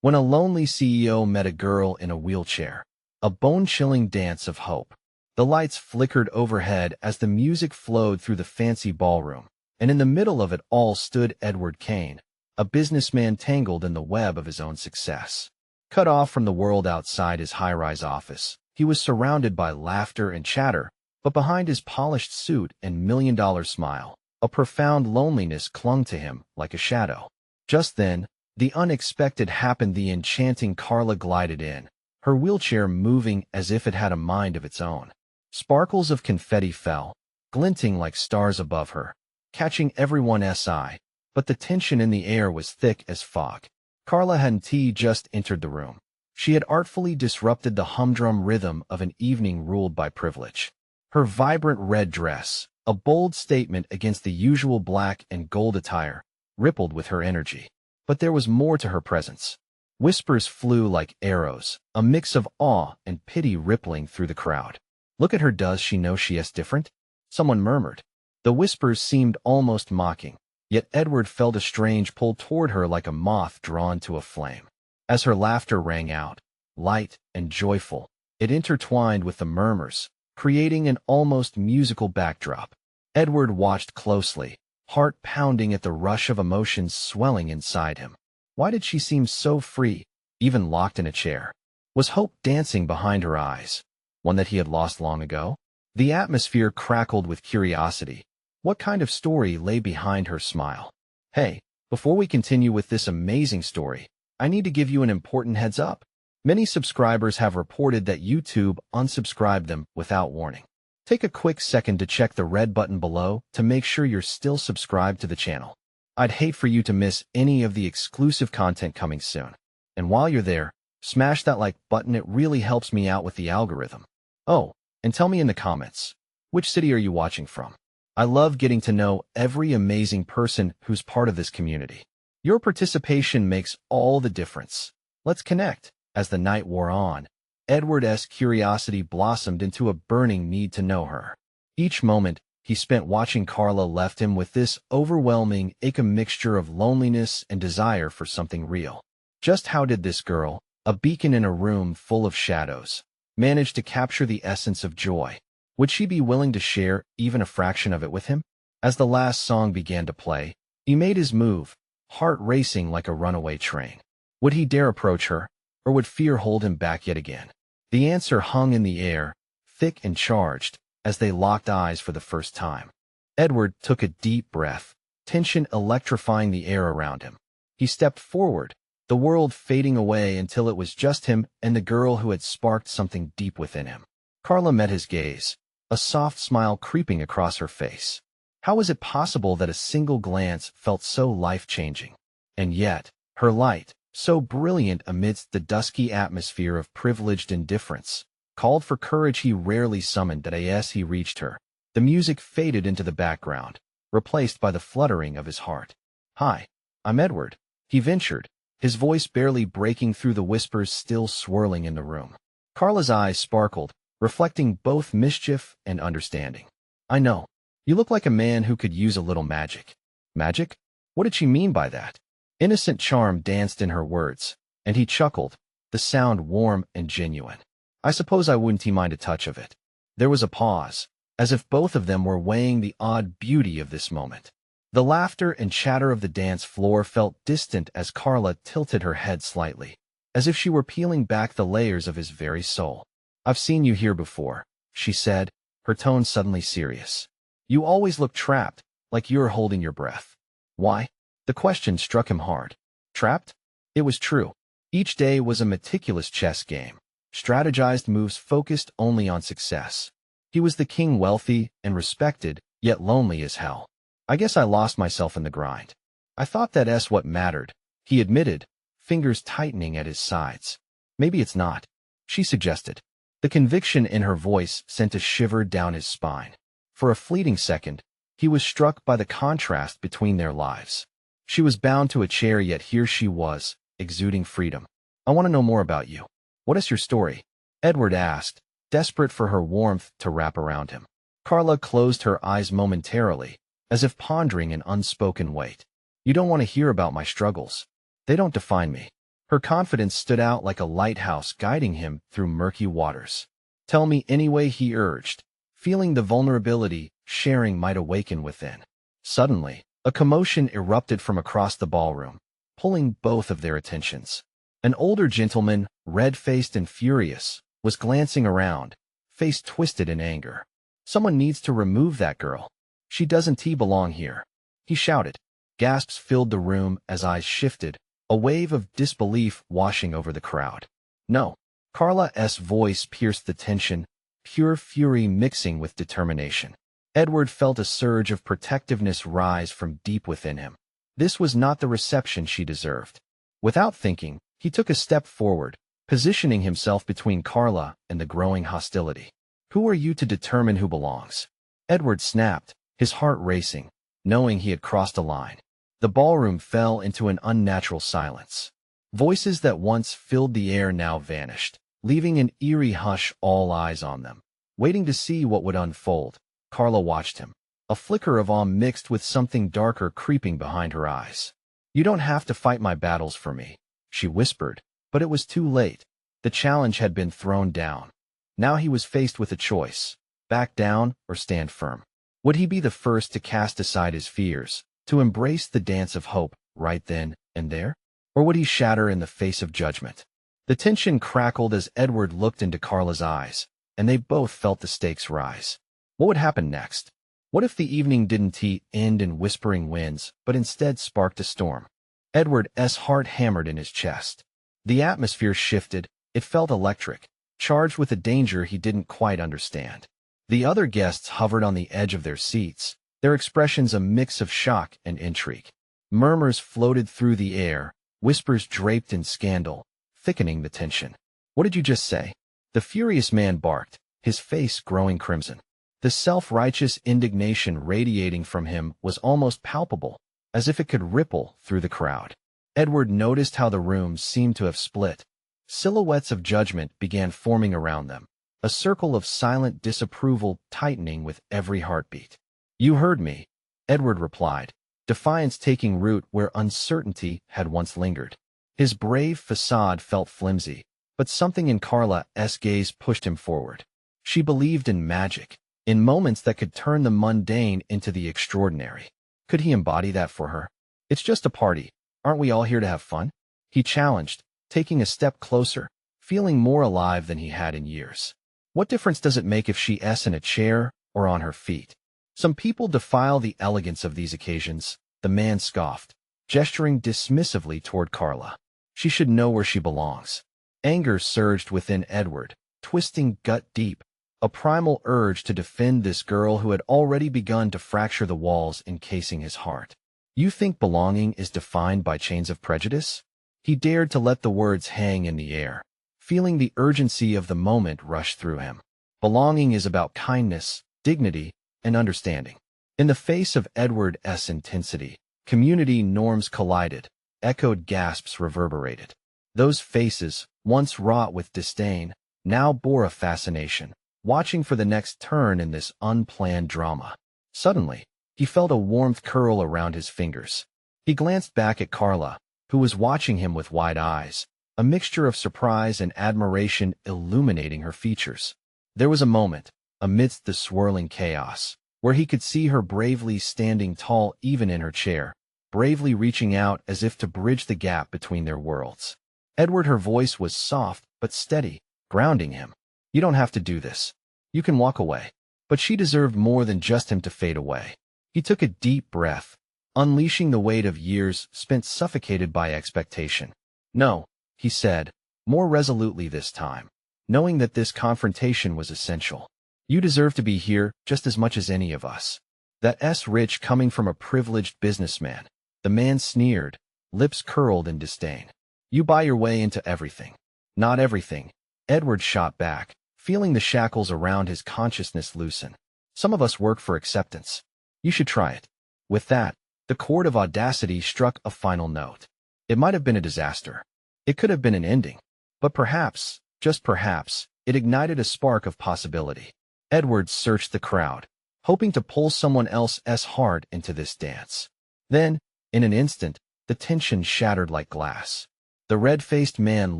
When a lonely CEO met a girl in a wheelchair. A bone-chilling dance of hope. The lights flickered overhead as the music flowed through the fancy ballroom, and in the middle of it all stood Edward Kane, a businessman tangled in the web of his own success. Cut off from the world outside his high-rise office, he was surrounded by laughter and chatter, but behind his polished suit and million-dollar smile, a profound loneliness clung to him like a shadow. Just then, the unexpected happened. The enchanting Carla glided in, her wheelchair moving as if it had a mind of its own. Sparkles of confetti fell, glinting like stars above her, catching everyone's eye, but the tension in the air was thick as fog. Carla hadn't just entered the room. She had artfully disrupted the humdrum rhythm of an evening ruled by privilege. Her vibrant red dress, a bold statement against the usual black and gold attire, rippled with her energy. But there was more to her presence. Whispers flew like arrows, a mix of awe and pity rippling through the crowd. "Look at her, does she know she is different?" someone murmured. The whispers seemed almost mocking, yet Edward felt a strange pull toward her like a moth drawn to a flame. As her laughter rang out, light and joyful, it intertwined with the murmurs, creating an almost musical backdrop. Edward watched closely, heart pounding at the rush of emotions swelling inside him. Why did she seem so free, even locked in a chair? Was hope dancing behind her eyes, one that he had lost long ago? The atmosphere crackled with curiosity. What kind of story lay behind her smile? Hey, before we continue with this amazing story, I need to give you an important heads up. Many subscribers have reported that YouTube unsubscribed them without warning. Take a quick second to check the red button below to make sure you're still subscribed to the channel. I'd hate for you to miss any of the exclusive content coming soon. And while you're there, smash that like button. It really helps me out with the algorithm. Oh, and tell me in the comments, which city are you watching from? I love getting to know every amazing person who's part of this community. Your participation makes all the difference. Let's connect. As the night wore on, Edward's curiosity blossomed into a burning need to know her. Each moment he spent watching Carla left him with this overwhelming mixture of loneliness and desire for something real. Just how did this girl, a beacon in a room full of shadows, manage to capture the essence of joy? Would she be willing to share even a fraction of it with him? As the last song began to play, he made his move, heart racing like a runaway train. Would he dare approach her, or would fear hold him back yet again? The answer hung in the air, thick and charged, as they locked eyes for the first time. Edward took a deep breath, tension electrifying the air around him. He stepped forward, the world fading away until it was just him and the girl who had sparked something deep within him. Carla met his gaze, a soft smile creeping across her face. How was it possible that a single glance felt so life-changing? And yet, her light, so brilliant amidst the dusky atmosphere of privileged indifference, called for courage he rarely summoned. As he reached her, the music faded into the background, replaced by the fluttering of his heart. "Hi, I'm Edward," he ventured, his voice barely breaking through the whispers still swirling in the room. Carla's eyes sparkled, reflecting both mischief and understanding. "I know. You look like a man who could use a little magic." Magic? What did she mean by that? Innocent charm danced in her words, and he chuckled, the sound warm and genuine. "I suppose I wouldn't mind a touch of it." There was a pause, as if both of them were weighing the odd beauty of this moment. The laughter and chatter of the dance floor felt distant as Carla tilted her head slightly, as if she were peeling back the layers of his very soul. "I've seen you here before," she said, her tone suddenly serious. "You always look trapped, like you're holding your breath." Why? The question struck him hard. Trapped? It was true. Each day was a meticulous chess game, strategized moves focused only on success. He was the king, wealthy and respected, yet lonely as hell. "I guess I lost myself in the grind. I thought that's what mattered," he admitted, fingers tightening at his sides. "Maybe it's not," she suggested. The conviction in her voice sent a shiver down his spine. For a fleeting second, he was struck by the contrast between their lives. She was bound to a chair, yet here she was, exuding freedom. "I want to know more about you. What is your story?" Edward asked, desperate for her warmth to wrap around him. Carla closed her eyes momentarily, as if pondering an unspoken weight. "You don't want to hear about my struggles. They don't define me. Her confidence stood out like a lighthouse guiding him through murky waters. "Tell me anyway," he urged, feeling the vulnerability sharing might awaken within. Suddenly, a commotion erupted from across the ballroom, pulling both of their attentions. An older gentleman, red-faced and furious, was glancing around, face twisted in anger. "Someone needs to remove that girl. She doesn't belong here," he shouted. Gasps filled the room as eyes shifted, a wave of disbelief washing over the crowd. "No." Carla's voice pierced the tension, pure fury mixing with determination. Edward felt a surge of protectiveness rise from deep within him. This was not the reception she deserved. Without thinking, he took a step forward, positioning himself between Carla and the growing hostility. "Who are you to determine who belongs?" Edward snapped, his heart racing, knowing he had crossed a line. The ballroom fell into an unnatural silence. Voices that once filled the air now vanished, leaving an eerie hush, all eyes on them. Waiting to see what would unfold, Carla watched him, a flicker of awe mixed with something darker creeping behind her eyes. "You don't have to fight my battles for me," she whispered, but it was too late. The challenge had been thrown down. Now he was faced with a choice: back down or stand firm. Would he be the first to cast aside his fears, to embrace the dance of hope right then and there? Or would he shatter in the face of judgment? The tension crackled as Edward looked into Carla's eyes, and they both felt the stakes rise. What would happen next? What if the evening didn't end in whispering winds, but instead sparked a storm? Edward's heart hammered in his chest. The atmosphere shifted. It felt electric, charged with a danger he didn't quite understand. The other guests hovered on the edge of their seats, their expressions a mix of shock and intrigue. Murmurs floated through the air, whispers draped in scandal, thickening the tension. "What did you just say?" The furious man barked, his face growing crimson. The self-righteous indignation radiating from him was almost palpable, as if it could ripple through the crowd. Edward noticed how the room seemed to have split. Silhouettes of judgment began forming around them, a circle of silent disapproval tightening with every heartbeat. "You heard me," Edward replied, defiance taking root where uncertainty had once lingered. His brave facade felt flimsy, but something in Carla's gaze pushed him forward. She believed in magic, in moments that could turn the mundane into the extraordinary. Could he embody that for her? "It's just a party. Aren't we all here to have fun?" he challenged, taking a step closer, feeling more alive than he had in years. "What difference does it make if she's in a chair or on her feet? Some people defile the elegance of these occasions," the man scoffed, gesturing dismissively toward Carla. "She should know where she belongs." Anger surged within Edward, twisting gut deep, a primal urge to defend this girl who had already begun to fracture the walls encasing his heart. "You think belonging is defined by chains of prejudice?" He dared to let the words hang in the air, feeling the urgency of the moment rush through him. Belonging is about kindness, dignity, and understanding. In the face of Edward's intensity, community norms collided, echoed gasps reverberated. Those faces, once wrought with disdain, now bore a fascination, watching for the next turn in this unplanned drama. Suddenly, he felt a warmth curl around his fingers. He glanced back at Carla, who was watching him with wide eyes, a mixture of surprise and admiration illuminating her features. There was a moment, amidst the swirling chaos, where he could see her bravely standing tall even in her chair, bravely reaching out as if to bridge the gap between their worlds. Edward, her voice was soft but steady, grounding him. "You don't have to do this. You can walk away." But she deserved more than just him to fade away. He took a deep breath, unleashing the weight of years spent suffocated by expectation. "No," he said, more resolutely this time, knowing that this confrontation was essential. "You deserve to be here just as much as any of us." That's rich coming from a privileged businessman. The man sneered, lips curled in disdain. "You buy your way into everything." "Not everything," Edward shot back, feeling the shackles around his consciousness loosen. "Some of us work for acceptance. You should try it." With that, the chord of audacity struck a final note. It might have been a disaster. It could have been an ending. But perhaps, just perhaps, it ignited a spark of possibility. Edward searched the crowd, hoping to pull someone else's heart into this dance. Then, in an instant, the tension shattered like glass. The red-faced man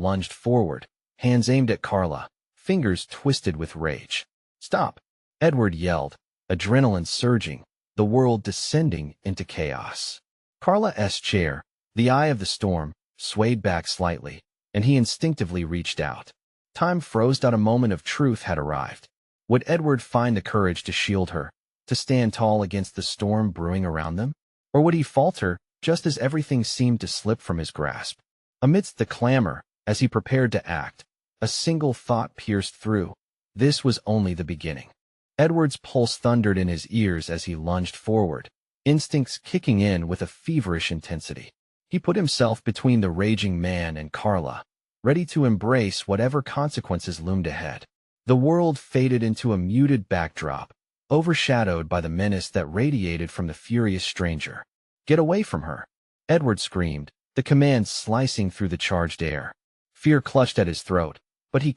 lunged forward, hands aimed at Carla, fingers twisted with rage. "Stop!" Edward yelled, adrenaline surging, the world descending into chaos. Carla's chair, the eye of the storm, swayed back slightly, and he instinctively reached out. Time froze. A moment of truth had arrived. Would Edward find the courage to shield her, to stand tall against the storm brewing around them? Or would he falter, just as everything seemed to slip from his grasp? Amidst the clamor, as he prepared to act, a single thought pierced through. This was only the beginning. Edward's pulse thundered in his ears as he lunged forward, instincts kicking in with a feverish intensity. He put himself between the raging man and Carla, ready to embrace whatever consequences loomed ahead. The world faded into a muted backdrop, overshadowed by the menace that radiated from the furious stranger. "Get away from her!" Edward screamed, the command slicing through the charged air. Fear clutched at his throat, but he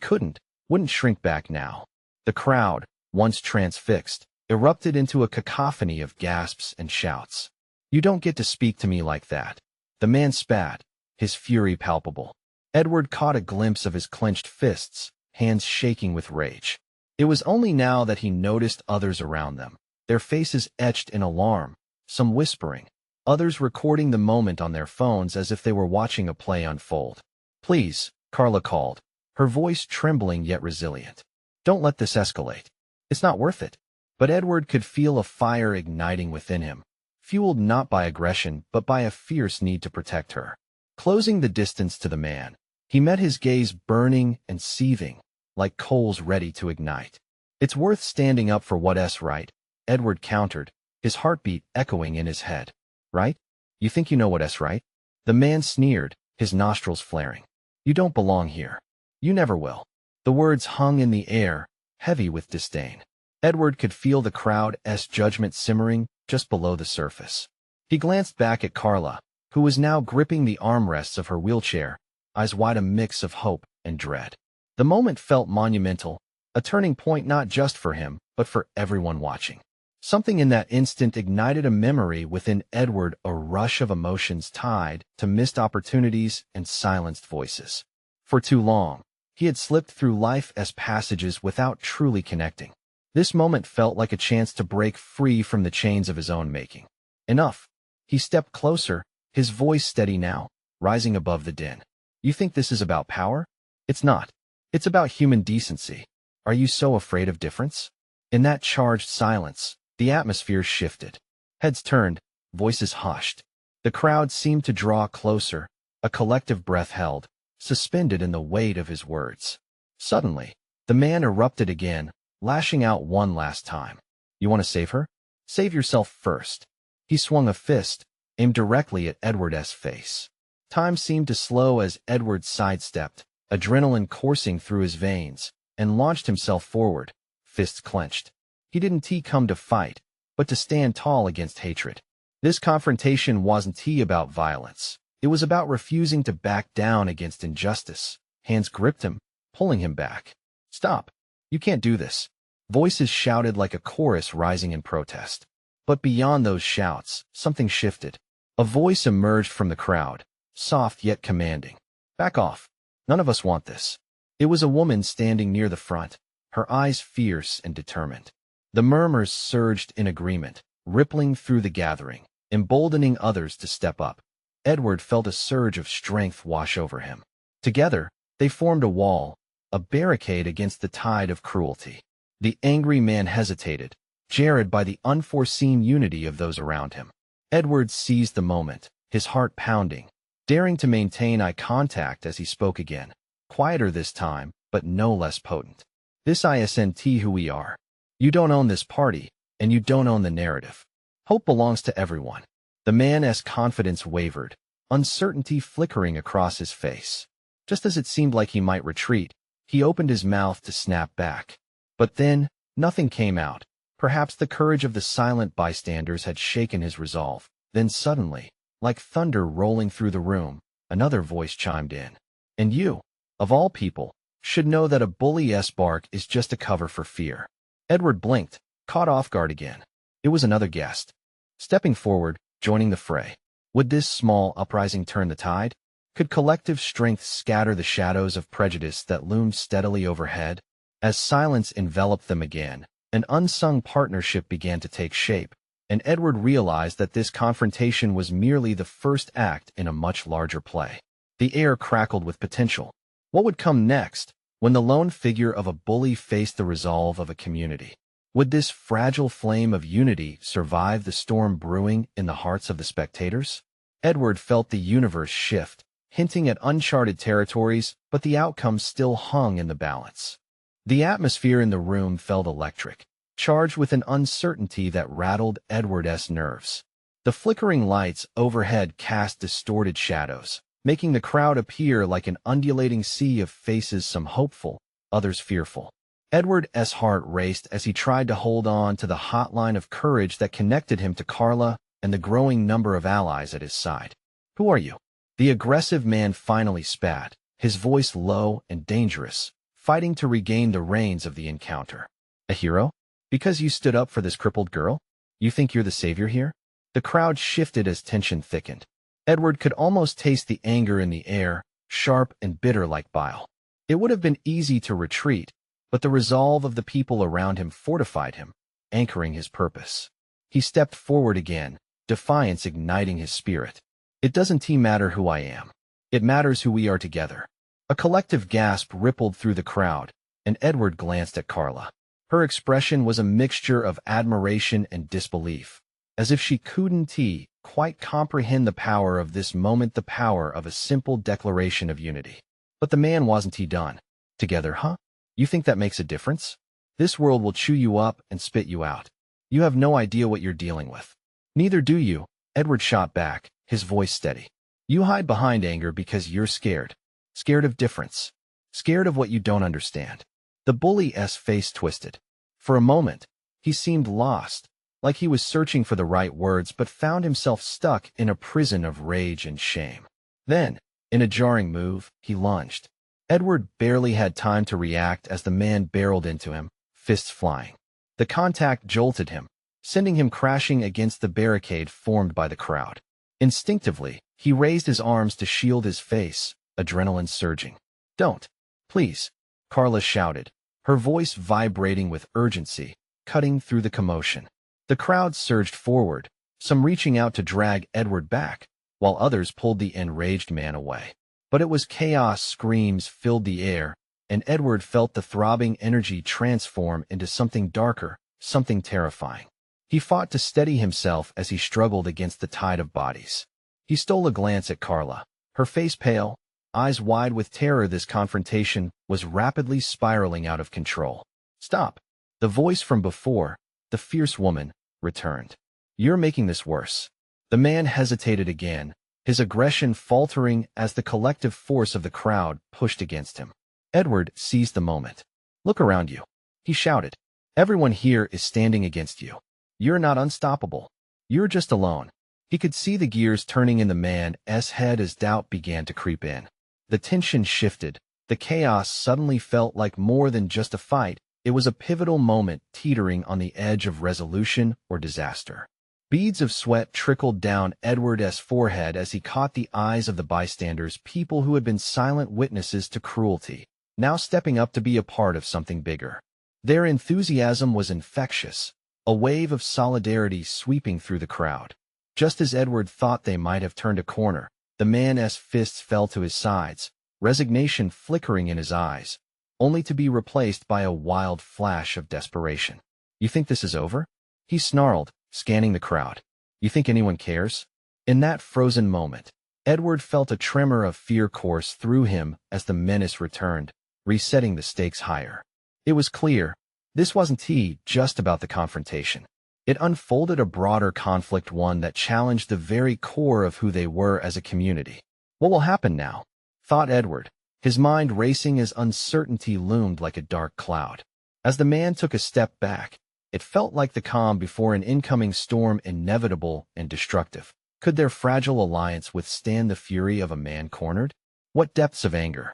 wouldn't shrink back now. The crowd, once transfixed, erupted into a cacophony of gasps and shouts. "You don't get to speak to me like that." The man spat, his fury palpable. Edward caught a glimpse of his clenched fists, hands shaking with rage. It was only now that he noticed others around them, their faces etched in alarm, some whispering, others recording the moment on their phones as if they were watching a play unfold. "Please," Carla called, her voice trembling yet resilient. "Don't let this escalate. It's not worth it." But Edward could feel a fire igniting within him, fueled not by aggression but by a fierce need to protect her. Closing the distance to the man, he met his gaze burning and seething, like coals ready to ignite. "It's worth standing up for what's right," Edward countered, his heartbeat echoing in his head. "Right? You think you know what's right?" The man sneered, his nostrils flaring. "You don't belong here. You never will." The words hung in the air, heavy with disdain. Edward could feel the crowd's judgment simmering just below the surface. He glanced back at Carla, who was now gripping the armrests of her wheelchair, eyes wide, a mix of hope and dread. The moment felt monumental, a turning point not just for him, but for everyone watching. Something in that instant ignited a memory within Edward, a rush of emotions tied to missed opportunities and silenced voices. For too long, he had slipped through life's passages without truly connecting. This moment felt like a chance to break free from the chains of his own making. "Enough." He stepped closer, his voice steady now, rising above the din. "You think this is about power? It's not. It's about human decency. Are you so afraid of difference?" In that charged silence, the atmosphere shifted. Heads turned, voices hushed. The crowd seemed to draw closer, a collective breath held, suspended in the weight of his words. Suddenly, the man erupted again, lashing out one last time. "You want to save her? Save yourself first." He swung a fist, aimed directly at Edward's face. Time seemed to slow as Edward sidestepped, adrenaline coursing through his veins, and launched himself forward, fists clenched. He didn't come to fight, but to stand tall against hatred. This confrontation wasn't about violence. It was about refusing to back down against injustice. Hands gripped him, pulling him back. "Stop. You can't do this." Voices shouted like a chorus rising in protest. But beyond those shouts, something shifted. A voice emerged from the crowd, soft yet commanding. "Back off. None of us want this." It was a woman standing near the front, her eyes fierce and determined. The murmurs surged in agreement, rippling through the gathering, emboldening others to step up. Edward felt a surge of strength wash over him. Together, they formed a wall, a barricade against the tide of cruelty. The angry man hesitated, jarred by the unforeseen unity of those around him. Edward seized the moment, his heart pounding, daring to maintain eye contact as he spoke again, quieter this time, but no less potent. "This isn't who we are. You don't own this party, and you don't own the narrative. Hope belongs to everyone." The man's confidence wavered, uncertainty flickering across his face. Just as it seemed like he might retreat, he opened his mouth to snap back. But then, nothing came out. Perhaps the courage of the silent bystanders had shaken his resolve. Then suddenly, like thunder rolling through the room, another voice chimed in. "And you, of all people, should know that a bully's bark is just a cover for fear." Edward blinked, caught off guard again. It was another guest. Stepping forward, joining the fray. Would this small uprising turn the tide? Could collective strength scatter the shadows of prejudice that loomed steadily overhead? As silence enveloped them again, an unsung partnership began to take shape, and Edward realized that this confrontation was merely the first act in a much larger play. The air crackled with potential. What would come next, when the lone figure of a bully faced the resolve of a community? Would this fragile flame of unity survive the storm brewing in the hearts of the spectators? Edward felt the universe shift, hinting at uncharted territories, but the outcome still hung in the balance. The atmosphere in the room felt electric, charged with an uncertainty that rattled Edward's nerves. The flickering lights overhead cast distorted shadows, making the crowd appear like an undulating sea of faces, some hopeful, others fearful. Edward's heart raced as he tried to hold on to the hotline of courage that connected him to Carla and the growing number of allies at his side. "Who are you?" The aggressive man finally spat, his voice low and dangerous, fighting to regain the reins of the encounter. "A hero? Because you stood up for this crippled girl? You think you're the savior here?" The crowd shifted as tension thickened. Edward could almost taste the anger in the air, sharp and bitter like bile. It would have been easy to retreat, but the resolve of the people around him fortified him, anchoring his purpose. He stepped forward again, defiance igniting his spirit. "It doesn't matter who I am. It matters who we are together." A collective gasp rippled through the crowd, and Edward glanced at Carla. Her expression was a mixture of admiration and disbelief, as if she couldn't quite comprehend the power of this moment, the power of a simple declaration of unity. But the man wasn't done. "Together, huh? You think that makes a difference? This world will chew you up and spit you out. You have no idea what you're dealing with." "Neither do you," Edward shot back, his voice steady. "You hide behind anger because you're scared. Scared of difference. Scared of what you don't understand." The bully's face twisted. For a moment, he seemed lost, like he was searching for the right words but found himself stuck in a prison of rage and shame. Then, in a jarring move, he lunged. Edward barely had time to react as the man barreled into him, fists flying. The contact jolted him, sending him crashing against the barricade formed by the crowd. Instinctively, he raised his arms to shield his face, adrenaline surging. "Don't. Please," Carla shouted, her voice vibrating with urgency, cutting through the commotion. The crowd surged forward, some reaching out to drag Edward back, while others pulled the enraged man away. But it was chaos. Screams filled the air, and Edward felt the throbbing energy transform into something darker, something terrifying. He fought to steady himself as he struggled against the tide of bodies. He stole a glance at Carla, her face pale, eyes wide with terror. This confrontation was rapidly spiraling out of control. "Stop!" The voice from before, the fierce woman, returned. "You're making this worse." The man hesitated again, his aggression faltering as the collective force of the crowd pushed against him. Edward seized the moment. "Look around you," he shouted. "Everyone here is standing against you. You're not unstoppable. You're just alone." He could see the gears turning in the man's head as doubt began to creep in. The tension shifted. The chaos suddenly felt like more than just a fight. It was a pivotal moment, teetering on the edge of resolution or disaster. Beads of sweat trickled down Edward's forehead as he caught the eyes of the bystanders, people who had been silent witnesses to cruelty, now stepping up to be a part of something bigger. Their enthusiasm was infectious, a wave of solidarity sweeping through the crowd. Just as Edward thought they might have turned a corner, the man's fists fell to his sides, resignation flickering in his eyes, only to be replaced by a wild flash of desperation. "You think this is over?" he snarled, scanning the crowd. "You think anyone cares?" In that frozen moment, Edward felt a tremor of fear course through him as the menace returned, resetting the stakes higher. It was clear, this wasn't just about the confrontation. It unfolded a broader conflict, one that challenged the very core of who they were as a community. "What will happen now?" thought Edward, his mind racing as uncertainty loomed like a dark cloud. As the man took a step back, it felt like the calm before an incoming storm, inevitable and destructive. Could their fragile alliance withstand the fury of a man cornered? What depths of anger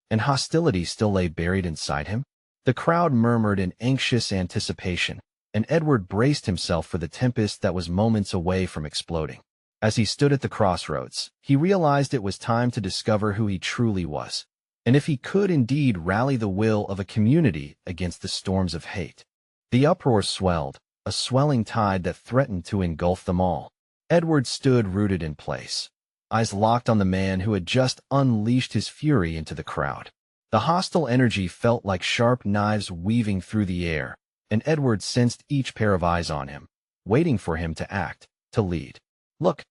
and hostility still lay buried inside him? The crowd murmured in anxious anticipation, and Edward braced himself for the tempest that was moments away from exploding. As he stood at the crossroads, he realized it was time to discover who he truly was, and if he could indeed rally the will of a community against the storms of hate. The uproar swelled, a swelling tide that threatened to engulf them all. Edward stood rooted in place, eyes locked on the man who had just unleashed his fury into the crowd. The hostile energy felt like sharp knives weaving through the air, and Edward sensed each pair of eyes on him, waiting for him to act, to lead. Look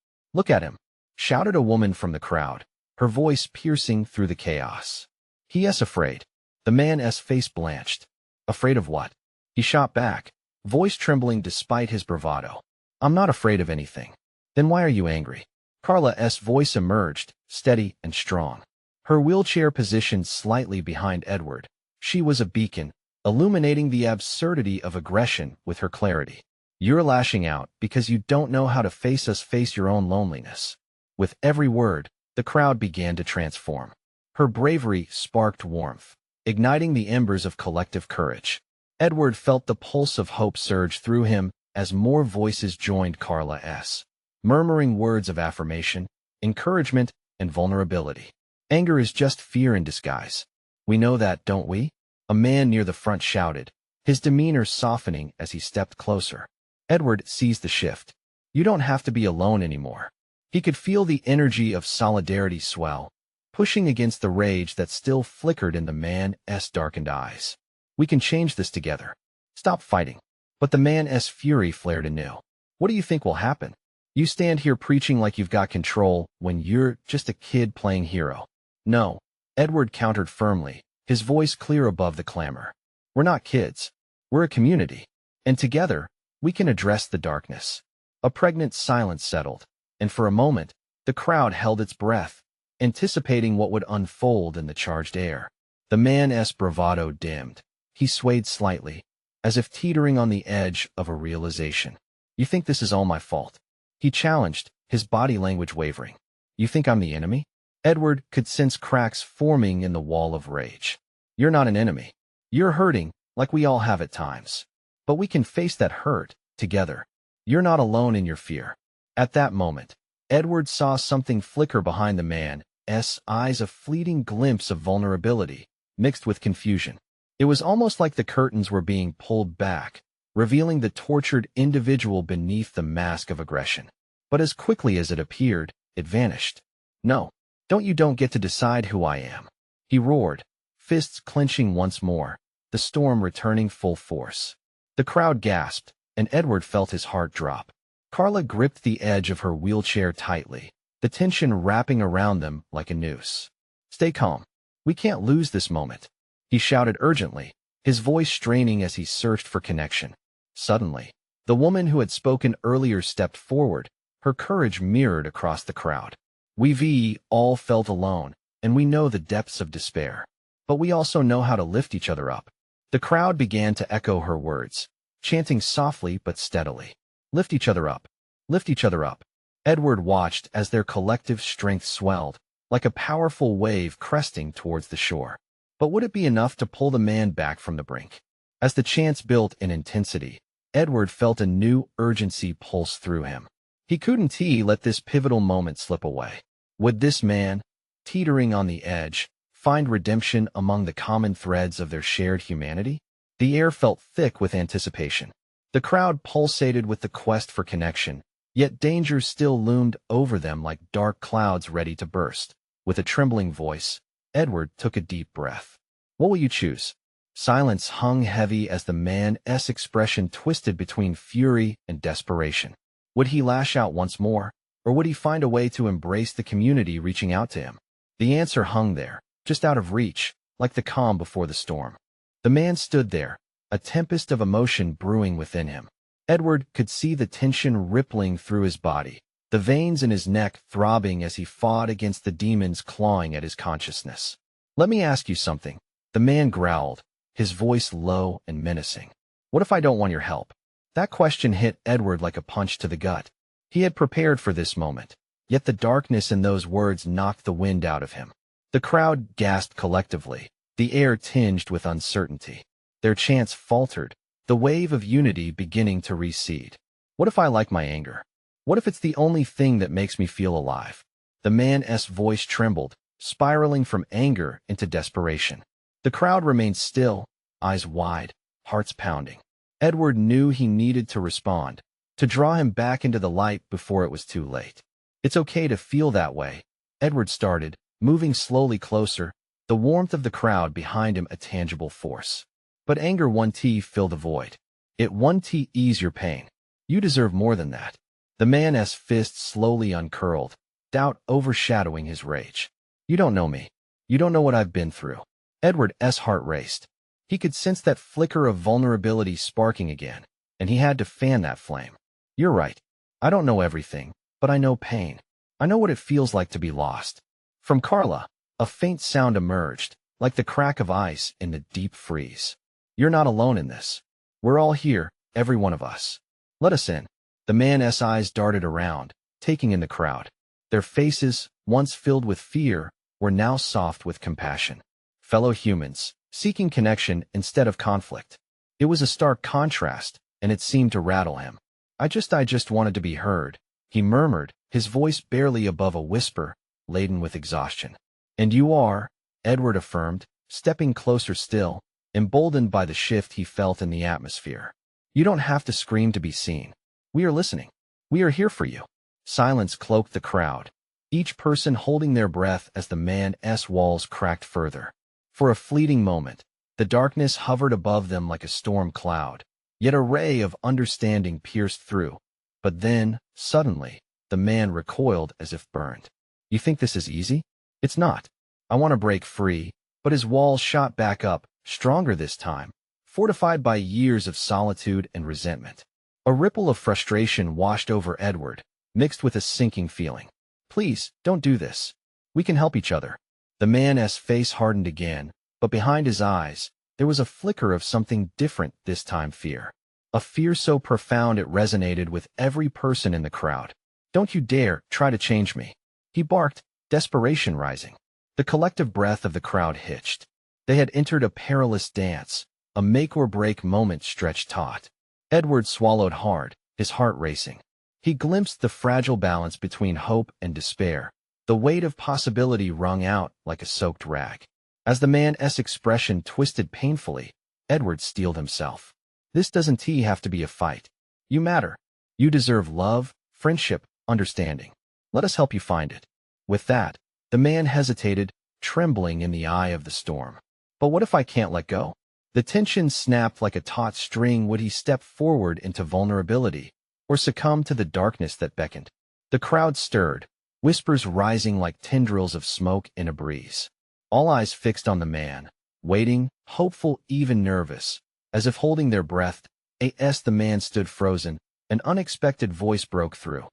at him," shouted a woman from the crowd, her voice piercing through the chaos. "He is afraid." The man's face blanched. "Afraid of what?" He shot back, voice trembling despite his bravado. "I'm not afraid of anything." "Then why are you angry?" Carla's voice emerged, steady and strong. Her wheelchair positioned slightly behind Edward. She was a beacon, illuminating the absurdity of aggression with her clarity. "You're lashing out because you don't know how to face your own loneliness." With every word, the crowd began to transform. Her bravery sparked warmth, igniting the embers of collective courage. Edward felt the pulse of hope surge through him as more voices joined Carla's, murmuring words of affirmation, encouragement, and vulnerability. "Anger is just fear in disguise. We know that, don't we?" A man near the front shouted, his demeanor softening as he stepped closer. Edward seized the shift. "You don't have to be alone anymore." He could feel the energy of solidarity swell, pushing against the rage that still flickered in the man's darkened eyes. "We can change this together. Stop fighting." But the man's fury flared anew. "What do you think will happen? You stand here preaching like you've got control when you're just a kid playing hero." "No," Edward countered firmly, his voice clear above the clamor. "We're not kids. We're a community. And together, we can address the darkness." A pregnant silence settled, and for a moment, the crowd held its breath, anticipating what would unfold in the charged air. The man's bravado dimmed. He swayed slightly, as if teetering on the edge of a realization. "You think this is all my fault?" He challenged, his body language wavering. "You think I'm the enemy?" Edward could sense cracks forming in the wall of rage. "You're not an enemy. You're hurting, like we all have at times. But we can face that hurt, together. You're not alone in your fear." At that moment, Edward saw something flicker behind the man's eyes, a fleeting glimpse of vulnerability, mixed with confusion. It was almost like the curtains were being pulled back, revealing the tortured individual beneath the mask of aggression. But as quickly as it appeared, it vanished. "No, don't get to decide who I am," he roared, fists clenching once more, the storm returning full force. The crowd gasped, and Edward felt his heart drop. Carla gripped the edge of her wheelchair tightly, the tension wrapping around them like a noose. "Stay calm. We can't lose this moment," he shouted urgently, his voice straining as he searched for connection. Suddenly, the woman who had spoken earlier stepped forward, her courage mirrored across the crowd. "We've all felt alone, and we know the depths of despair. But we also know how to lift each other up." The crowd began to echo her words, chanting softly but steadily. "Lift each other up. Lift each other up." Edward watched as their collective strength swelled, like a powerful wave cresting towards the shore. But would it be enough to pull the man back from the brink? As the chants built in intensity, Edward felt a new urgency pulse through him. He couldn't let this pivotal moment slip away. Would this man, teetering on the edge, find redemption among the common threads of their shared humanity? The air felt thick with anticipation. The crowd pulsated with the quest for connection, yet danger still loomed over them like dark clouds ready to burst. With a trembling voice, Edward took a deep breath. "What will you choose?" Silence hung heavy as the man's expression twisted between fury and desperation. Would he lash out once more, or would he find a way to embrace the community reaching out to him? The answer hung there, just out of reach, like the calm before the storm. The man stood there, a tempest of emotion brewing within him. Edward could see the tension rippling through his body, the veins in his neck throbbing as he fought against the demons clawing at his consciousness. "Let me ask you something," the man growled, his voice low and menacing. "What if I don't want your help?" That question hit Edward like a punch to the gut. He had prepared for this moment, yet the darkness in those words knocked the wind out of him. The crowd gasped collectively, the air tinged with uncertainty. Their chants faltered, the wave of unity beginning to recede. "What if I like my anger? What if it's the only thing that makes me feel alive? The man's voice trembled, spiraling from anger into desperation. The crowd remained still, eyes wide, hearts pounding. Edward knew he needed to respond, to draw him back into the light before it was too late. It's okay to feel that way, Edward started, moving slowly closer, the warmth of the crowd behind him a tangible force. But anger won't fill the void. It won't ease your pain. You deserve more than that. The man's fist slowly uncurled, doubt overshadowing his rage. You don't know me. You don't know what I've been through. Edward's heart raced. He could sense that flicker of vulnerability sparking again, and he had to fan that flame. You're right. I don't know everything, but I know pain. I know what it feels like to be lost. From Carla, a faint sound emerged, like the crack of ice in the deep freeze. You're not alone in this. We're all here, every one of us. Let us in. The man's eyes darted around, taking in the crowd. Their faces, once filled with fear, were now soft with compassion. Fellow humans, seeking connection instead of conflict. It was a stark contrast, and it seemed to rattle him. I just wanted to be heard, he murmured, his voice barely above a whisper, laden with exhaustion. And you are, Edward affirmed, stepping closer still, emboldened by the shift he felt in the atmosphere. You don't have to scream to be seen. We are listening. We are here for you. Silence cloaked the crowd, each person holding their breath as the man's walls cracked further. For a fleeting moment, the darkness hovered above them like a storm cloud, yet a ray of understanding pierced through. But then, suddenly, the man recoiled as if burned. You think this is easy? It's not. I want to break free, but his walls shot back up, stronger this time, fortified by years of solitude and resentment. A ripple of frustration washed over Edward, mixed with a sinking feeling. Please, don't do this. We can help each other. The man's face hardened again, but behind his eyes, there was a flicker of something different, this time fear. A fear so profound it resonated with every person in the crowd. Don't you dare try to change me, he barked, desperation rising. The collective breath of the crowd hitched. They had entered a perilous dance, a make-or-break moment stretched taut. Edward swallowed hard, his heart racing. He glimpsed the fragile balance between hope and despair, the weight of possibility wrung out like a soaked rag. As the man's expression twisted painfully, Edward steeled himself. This doesn't have to be a fight. You matter. You deserve love, friendship, understanding. Let us help you find it. With that, the man hesitated, trembling in the eye of the storm. But what if I can't let go? The tension snapped like a taut string. Would he step forward into vulnerability, or succumb to the darkness that beckoned? The crowd stirred, whispers rising like tendrils of smoke in a breeze. All eyes fixed on the man, waiting, hopeful, even nervous, as if holding their breath. As the man stood frozen, an unexpected voice broke through.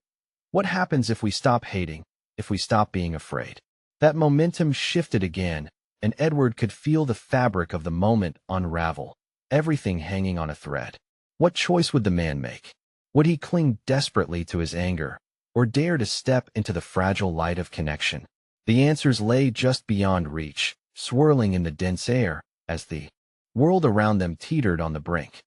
What happens if we stop hating, if we stop being afraid? That momentum shifted again, and Edward could feel the fabric of the moment unravel, everything hanging on a thread. What choice would the man make? Would he cling desperately to his anger, or dare to step into the fragile light of connection? The answers lay just beyond reach, swirling in the dense air, as the world around them teetered on the brink.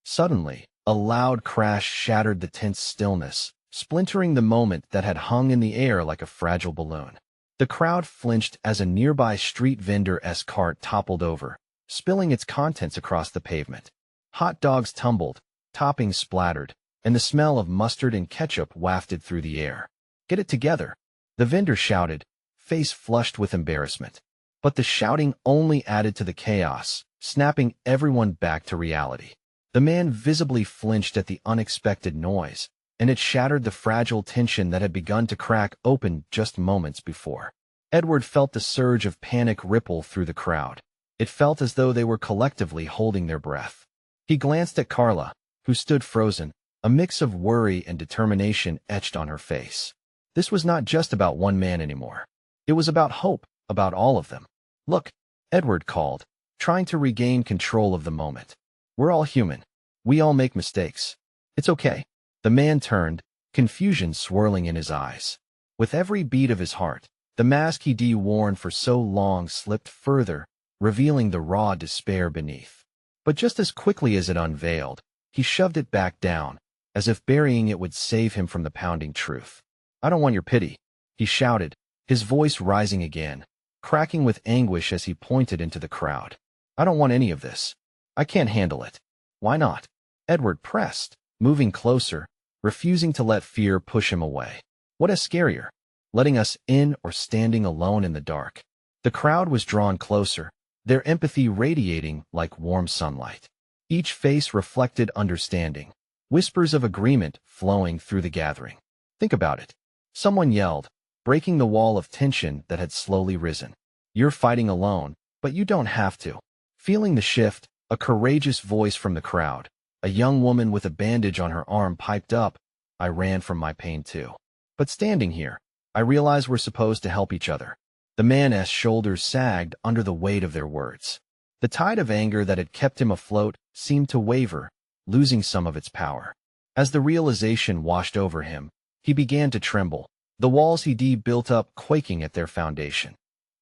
Suddenly, a loud crash shattered the tense stillness, splintering the moment that had hung in the air like a fragile balloon. The crowd flinched as a nearby street vendor's cart toppled over, spilling its contents across the pavement. Hot dogs tumbled, toppings splattered, and the smell of mustard and ketchup wafted through the air. Get it together, the vendor shouted, face flushed with embarrassment. But the shouting only added to the chaos, snapping everyone back to reality. The man visibly flinched at the unexpected noise, and it shattered the fragile tension that had begun to crack open just moments before. Edward felt the surge of panic ripple through the crowd. It felt as though they were collectively holding their breath. He glanced at Carla, who stood frozen, a mix of worry and determination etched on her face. This was not just about one man anymore. It was about hope, about all of them. Look, Edward called, trying to regain control of the moment. We're all human. We all make mistakes. It's okay. The man turned, confusion swirling in his eyes. With every beat of his heart, the mask he'd worn for so long slipped further, revealing the raw despair beneath. But just as quickly as it unveiled, he shoved it back down, as if burying it would save him from the pounding truth. "I don't want your pity," he shouted, his voice rising again, cracking with anguish as he pointed into the crowd. "I don't want any of this. I can't handle it." "Why not?" Edward pressed, moving closer, refusing to let fear push him away. "What is scarier, letting us in or standing alone in the dark?" The crowd was drawn closer, their empathy radiating like warm sunlight. Each face reflected understanding, whispers of agreement flowing through the gathering. "Think about it," someone yelled, breaking the wall of tension that had slowly risen. "You're fighting alone, but you don't have to." Feeling the shift, a courageous voice from the crowd, a young woman with a bandage on her arm, piped up. "I ran from my pain too. But standing here, I realize we're supposed to help each other." The man's shoulders sagged under the weight of their words. The tide of anger that had kept him afloat seemed to waver, losing some of its power. As the realization washed over him, he began to tremble, the walls he'd built up quaking at their foundation.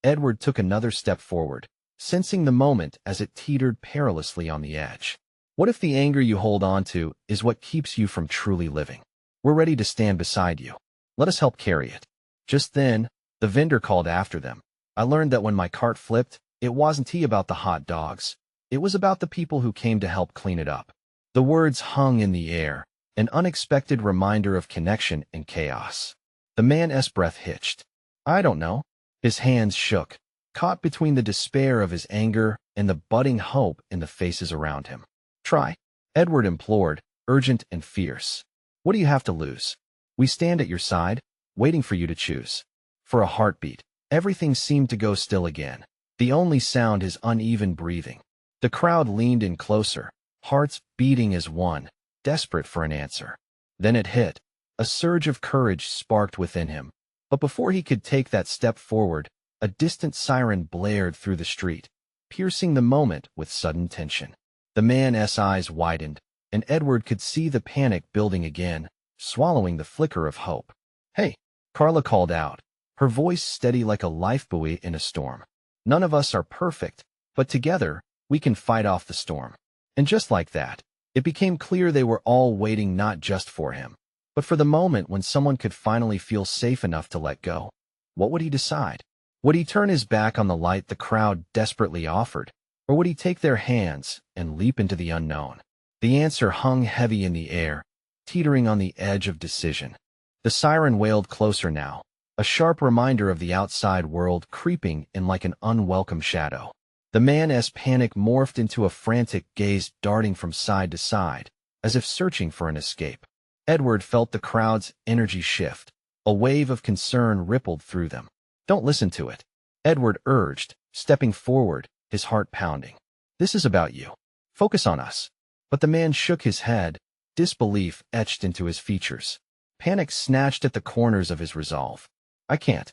Edward took another step forward, sensing the moment as it teetered perilously on the edge. "What if the anger you hold on to is what keeps you from truly living? We're ready to stand beside you. Let us help carry it." Just then, the vendor called after them. "I learned that when my cart flipped, it wasn't about the hot dogs. It was about the people who came to help clean it up." The words hung in the air, an unexpected reminder of connection and chaos. The man's breath hitched. "I don't know." His hands shook, caught between the despair of his anger and the budding hope in the faces around him. "Try," Edward implored, urgent and fierce. "What do you have to lose? We stand at your side, waiting for you to choose." For a heartbeat, everything seemed to go still again. The only sound his uneven breathing. The crowd leaned in closer, hearts beating as one, desperate for an answer. Then it hit. A surge of courage sparked within him. But before he could take that step forward, a distant siren blared through the street, piercing the moment with sudden tension. The man's eyes widened, and Edward could see the panic building again, swallowing the flicker of hope. "Hey," Carla called out, her voice steady like a lifebuoy in a storm. "None of us are perfect, but together, we can fight off the storm." And just like that, it became clear they were all waiting not just for him, but for the moment when someone could finally feel safe enough to let go. What would he decide? Would he turn his back on the light the crowd desperately offered, or would he take their hands and leap into the unknown? The answer hung heavy in the air, teetering on the edge of decision. The siren wailed closer now, a sharp reminder of the outside world creeping in like an unwelcome shadow. The man's panic morphed into a frantic gaze darting from side to side, as if searching for an escape. Edward felt the crowd's energy shift. A wave of concern rippled through them. "Don't listen to it," Edward urged, stepping forward, his heart pounding. "This is about you. Focus on us." But the man shook his head, disbelief etched into his features. Panic snatched at the corners of his resolve. I can't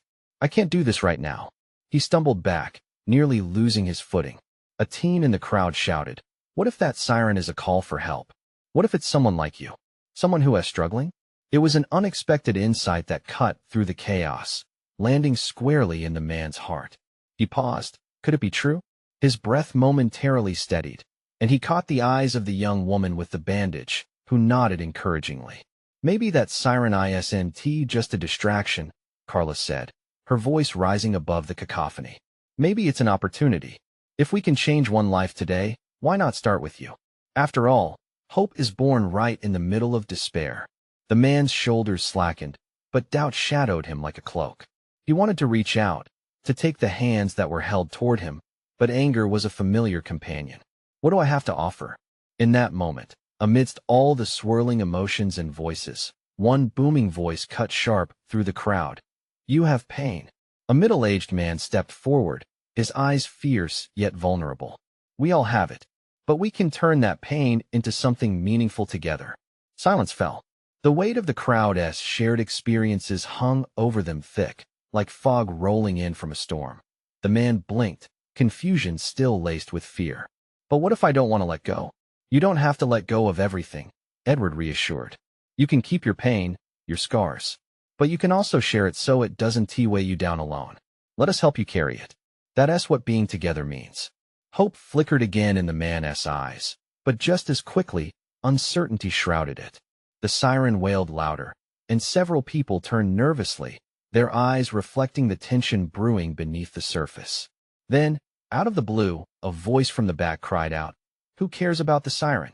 do this right now." He stumbled back, nearly losing his footing. A teen in the crowd shouted, "What if that siren is a call for help? What if it's someone like you? Someone who is struggling?" It was an unexpected insight that cut through the chaos, landing squarely in the man's heart. He paused. Could it be true? His breath momentarily steadied, and he caught the eyes of the young woman with the bandage, who nodded encouragingly. "Maybe that siren isn't just a distraction," Carla said, her voice rising above the cacophony. "Maybe it's an opportunity. If we can change one life today, why not start with you? After all, hope is born right in the middle of despair." The man's shoulders slackened, but doubt shadowed him like a cloak. He wanted to reach out, to take the hands that were held toward him, but anger was a familiar companion. What do I have to offer? In that moment, amidst all the swirling emotions and voices, one booming voice cut sharp through the crowd. "You have pain." A middle-aged man stepped forward, his eyes fierce yet vulnerable. "We all have it, but we can turn that pain into something meaningful together." Silence fell. The weight of the crowd's shared experiences hung over them thick, like fog rolling in from a storm. The man blinked, confusion still laced with fear. "But what if I don't want to let go?" "You don't have to let go of everything," Edward reassured. "You can keep your pain, your scars. But you can also share it so it doesn't weigh you down alone. Let us help you carry it." That's what being together means. Hope flickered again in the man's eyes, but just as quickly, uncertainty shrouded it. The siren wailed louder, and several people turned nervously, their eyes reflecting the tension brewing beneath the surface. Then, out of the blue, a voice from the back cried out, "Who cares about the siren?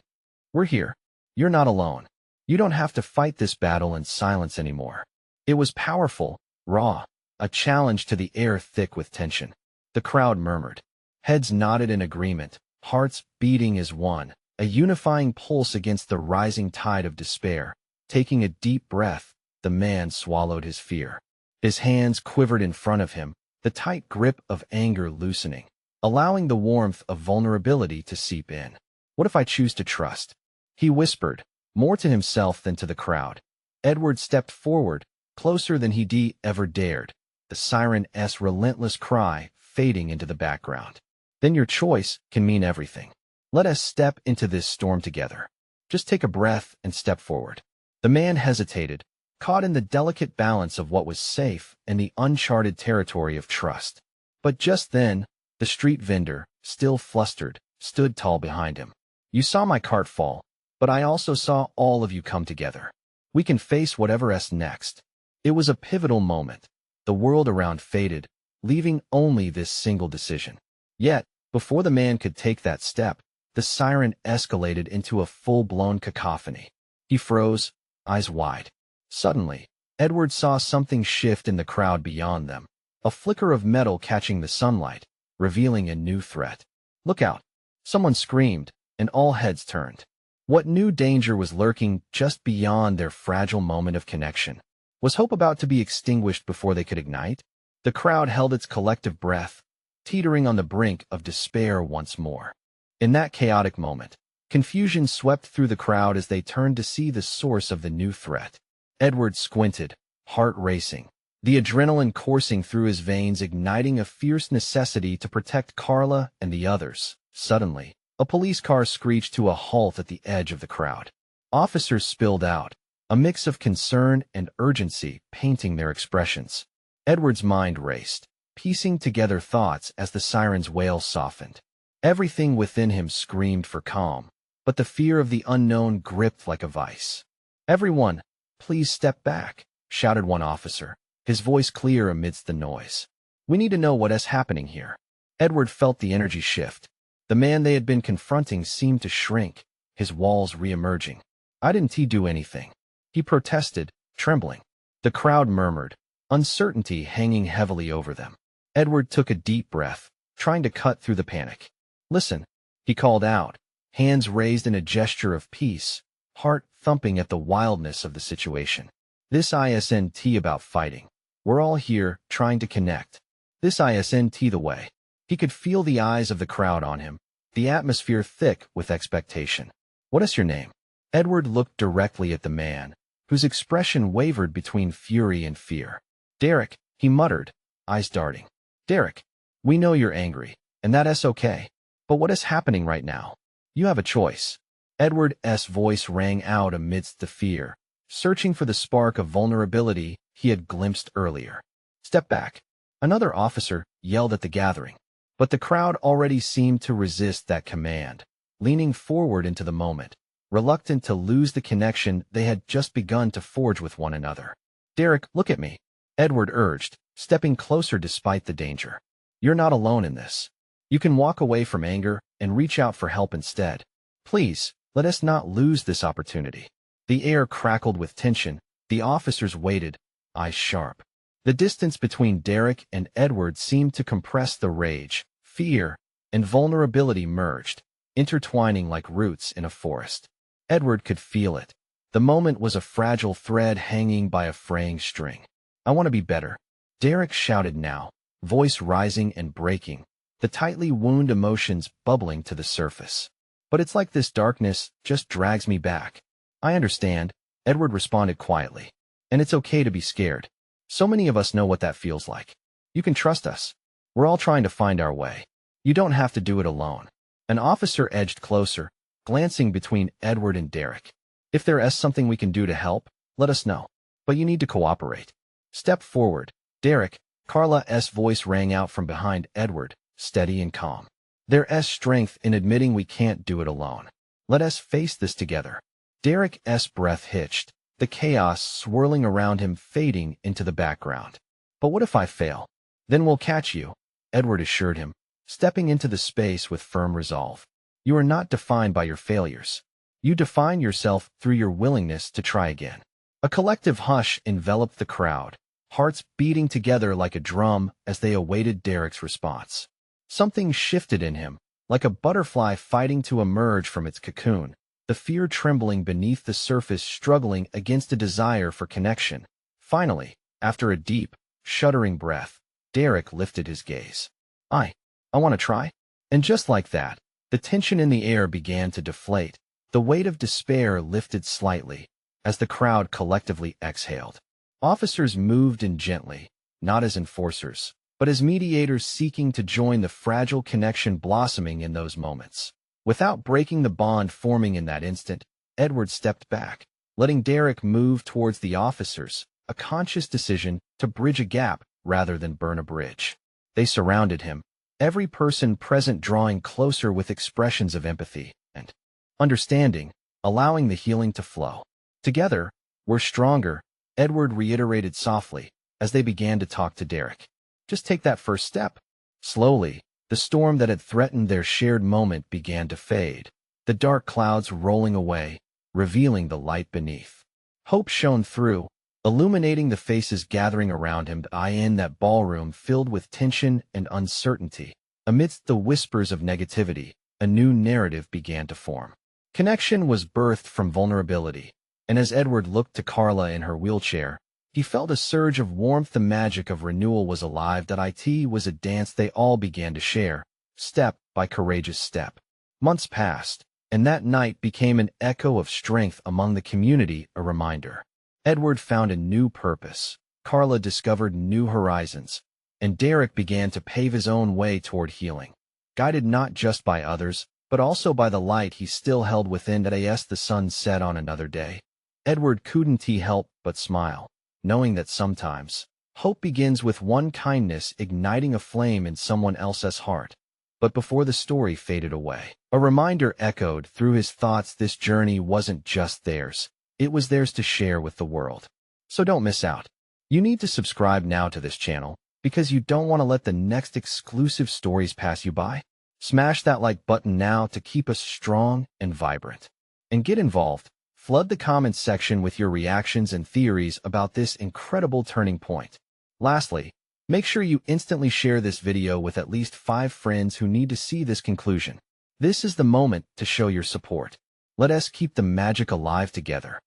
We're here. You're not alone. You don't have to fight this battle in silence anymore." It was powerful, raw, a challenge to the air thick with tension. The crowd murmured. Heads nodded in agreement, hearts beating as one, a unifying pulse against the rising tide of despair. Taking a deep breath, the man swallowed his fear. His hands quivered in front of him, the tight grip of anger loosening, allowing the warmth of vulnerability to seep in. "What if I choose to trust?" he whispered, more to himself than to the crowd. Edward stepped forward, closer than he ever dared, the siren's relentless cry fading into the background. "Then your choice can mean everything. Let us step into this storm together. Just take a breath and step forward." The man hesitated, caught in the delicate balance of what was safe and the uncharted territory of trust. But just then, the street vendor, still flustered, stood tall behind him. "You saw my cart fall, but I also saw all of you come together. We can face whatever's next." It was a pivotal moment. The world around faded, leaving only this single decision. Yet, before the man could take that step, the siren escalated into a full-blown cacophony. He froze, eyes wide. Suddenly, Edward saw something shift in the crowd beyond them, a flicker of metal catching the sunlight, revealing a new threat. "Look out!" Someone screamed, and all heads turned. What new danger was lurking just beyond their fragile moment of connection? Was hope about to be extinguished before they could ignite? The crowd held its collective breath, teetering on the brink of despair once more. In that chaotic moment, confusion swept through the crowd as they turned to see the source of the new threat. Edward squinted, heart racing, the adrenaline coursing through his veins, igniting a fierce necessity to protect Carla and the others. Suddenly, a police car screeched to a halt at the edge of the crowd. Officers spilled out, a mix of concern and urgency painting their expressions. Edward's mind raced, piecing together thoughts as the siren's wail softened. Everything within him screamed for calm, but the fear of the unknown gripped like a vice. "Everyone, please step back," shouted one officer, his voice clear amidst the noise. "We need to know what is happening here." Edward felt the energy shift. The man they had been confronting seemed to shrink, his walls re-emerging. "I didn't do anything," he protested, trembling. The crowd murmured, uncertainty hanging heavily over them. Edward took a deep breath, trying to cut through the panic. "Listen," he called out, hands raised in a gesture of peace, heart thumping at the wildness of the situation. "This isn't about fighting. We're all here, trying to connect. This isn't the way." He could feel the eyes of the crowd on him, the atmosphere thick with expectation. "What is your name?" Edward looked directly at the man, whose expression wavered between fury and fear. "Derek," he muttered, eyes darting. "Derek, we know you're angry, and that's okay. But what is happening right now? You have a choice." Edward's voice rang out amidst the fear, searching for the spark of vulnerability he had glimpsed earlier. "Step back," another officer yelled at the gathering. But the crowd already seemed to resist that command, leaning forward into the moment, reluctant to lose the connection they had just begun to forge with one another. "Derek, look at me," Edward urged, stepping closer despite the danger. "You're not alone in this. You can walk away from anger and reach out for help instead. Please, let us not lose this opportunity." The air crackled with tension, the officers waited, eyes sharp. The distance between Derek and Edward seemed to compress. The rage, fear, and vulnerability merged, intertwining like roots in a forest. Edward could feel it. The moment was a fragile thread hanging by a fraying string. "I want to be better," Derek shouted now, voice rising and breaking, the tightly wound emotions bubbling to the surface. "But it's like this darkness just drags me back." "I understand," Edward responded quietly. "And it's okay to be scared. So many of us know what that feels like. You can trust us. We're all trying to find our way. You don't have to do it alone." An officer edged closer, glancing between Edward and Derek. "If there is something we can do to help, let us know. But you need to cooperate. Step forward." "Derek," Carla's voice rang out from behind Edward, steady and calm. "There is strength in admitting we can't do it alone. Let us face this together." Derek's breath hitched, the chaos swirling around him fading into the background. "But what if I fail? Then we'll catch you," Edward assured him, stepping into the space with firm resolve. "You are not defined by your failures. You define yourself through your willingness to try again." A collective hush enveloped the crowd, hearts beating together like a drum as they awaited Derek's response. Something shifted in him, like a butterfly fighting to emerge from its cocoon, the fear trembling beneath the surface, struggling against a desire for connection. Finally, after a deep, shuddering breath, Derek lifted his gaze. I want to try." And just like that, the tension in the air began to deflate. The weight of despair lifted slightly as the crowd collectively exhaled. Officers moved in gently, not as enforcers, but as mediators seeking to join the fragile connection blossoming in those moments. Without breaking the bond forming in that instant, Edward stepped back, letting Derek move towards the officers, a conscious decision to bridge a gap rather than burn a bridge. They surrounded him, every person present drawing closer with expressions of empathy and understanding, allowing the healing to flow. "Together, we're stronger," Edward reiterated softly as they began to talk to Derek. "Just take that first step." Slowly, the storm that had threatened their shared moment began to fade, the dark clouds rolling away, revealing the light beneath. Hope shone through, illuminating the faces gathering around him in that ballroom filled with tension and uncertainty. Amidst the whispers of negativity, a new narrative began to form. Connection was birthed from vulnerability, and as Edward looked to Carla in her wheelchair, he felt a surge of warmth. The magic of renewal was alive. It was a dance they all began to share, step by courageous step. Months passed, and that night became an echo of strength among the community, a reminder. Edward found a new purpose, Carla discovered new horizons, and Derek began to pave his own way toward healing, guided not just by others, but also by the light he still held within. As the sun set on another day, Edward couldn't help but smile, knowing that sometimes hope begins with one kindness igniting a flame in someone else's heart. But before the story faded away, a reminder echoed through his thoughts: this journey wasn't just theirs, it was theirs to share with the world. So don't miss out. You need to subscribe now to this channel, because you don't want to let the next exclusive stories pass you by. Smash that like button now to keep us strong and vibrant. And get involved. Flood the comments section with your reactions and theories about this incredible turning point. Lastly, make sure you instantly share this video with at least 5 friends who need to see this conclusion. This is the moment to show your support. Let us keep the magic alive together.